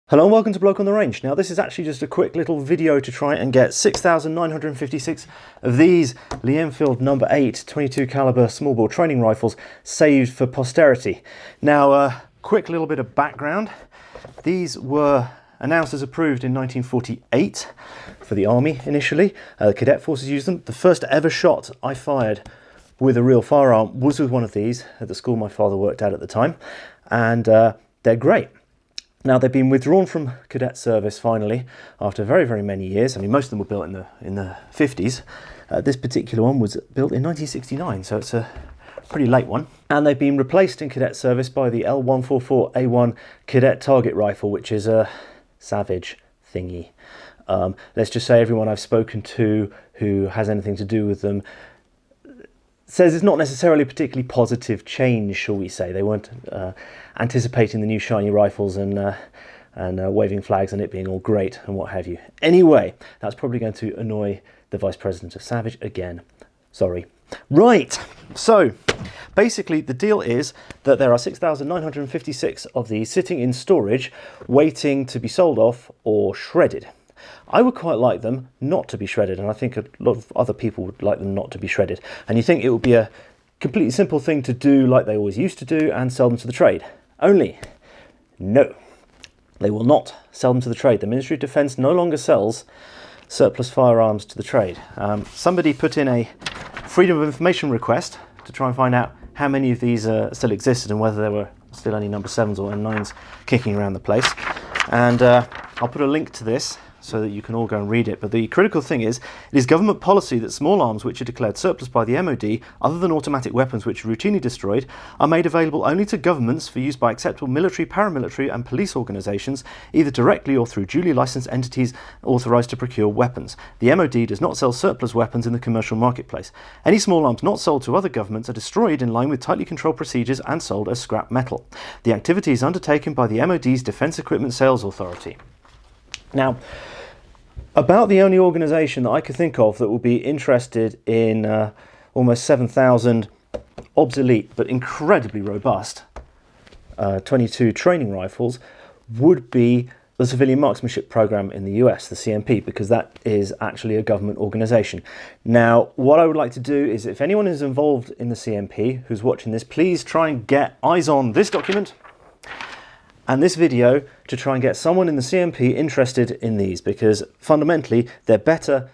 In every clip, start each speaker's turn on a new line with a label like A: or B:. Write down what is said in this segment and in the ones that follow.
A: Hello and welcome to Bloke on the Range. Now this is actually just a quick little video to try and get 6,956 of these Lee-Enfield No.8 22 caliber smallbore training rifles saved for posterity. Now quick little bit of background. These were announced as approved in 1948 for the Army initially. The cadet forces used them. The first ever shot I fired with a real firearm was with one of these at the school my father worked at the time, and they're great. Now they've been withdrawn from cadet service finally after very, very many years. I mean, most of them were built in the 50s. This particular one was built in 1969, so it's a pretty late one. And they've been replaced in cadet service by the L144A1 cadet target rifle, which is a savage thingy. Let's just say everyone I've spoken to who has anything to do with them says it's not necessarily a particularly positive change, shall we say. They weren't anticipating the new shiny rifles and waving flags and it being all great and what have you. Anyway, that's probably going to annoy the Vice President of Savage again. Sorry. Right, so basically the deal is that there are 6,956 of these sitting in storage waiting to be sold off or shredded. I would quite like them not to be shredded, and I think a lot of other people would like them not to be shredded. And you think it would be a completely simple thing to do like they always used to do and sell them to the trade. Only, no, they will not sell them to the trade. The Ministry of Defence no longer sells surplus firearms to the trade. Somebody put in a Freedom of Information request to try and find out how many of these still existed and whether there were still any number 7s or M9s kicking around the place. And I'll put a link to this so that you can all go and read it. But the critical thing is, it is government policy that small arms which are declared surplus by the MOD, other than automatic weapons which are routinely destroyed, are made available only to governments for use by acceptable military, paramilitary and police organisations, either directly or through duly licensed entities authorised to procure weapons. The MOD does not sell surplus weapons in the commercial marketplace. Any small arms not sold to other governments are destroyed in line with tightly controlled procedures and sold as scrap metal. The activity is undertaken by the MOD's Defence Equipment Sales Authority. Now, about the only organisation that I could think of that will be interested in almost 7,000 obsolete but incredibly robust 22 training rifles would be the Civilian Marksmanship Programme in the US, the CMP, because that is actually a government organisation. Now, what I would like to do is, if anyone is involved in the CMP who's watching this, please try and get eyes on this document and this video to try and get someone in the CMP interested in these, because fundamentally they're better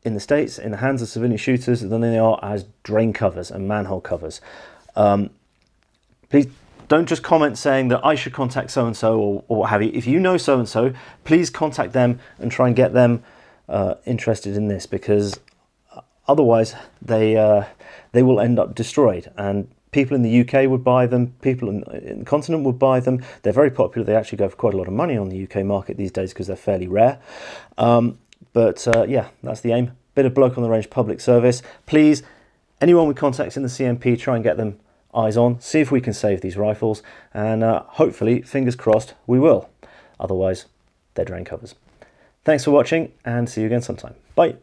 A: in the States in the hands of civilian shooters than they are as drain covers and manhole covers. Please don't just comment saying that I should contact so-and-so or what have you. If you know so-and-so, please contact them and try and get them interested in this, because otherwise they will end up destroyed. And people in the UK would buy them, people in the continent would buy them. They're very popular. They actually go for quite a lot of money on the UK market these days because they're fairly rare. Yeah, that's the aim. Bit of Bloke on the Range public service. Please, anyone with contacts in the CMP, try and get them eyes on. See if we can save these rifles. And hopefully, fingers crossed, we will. Otherwise, they're drain covers. Thanks for watching and see you again sometime. Bye.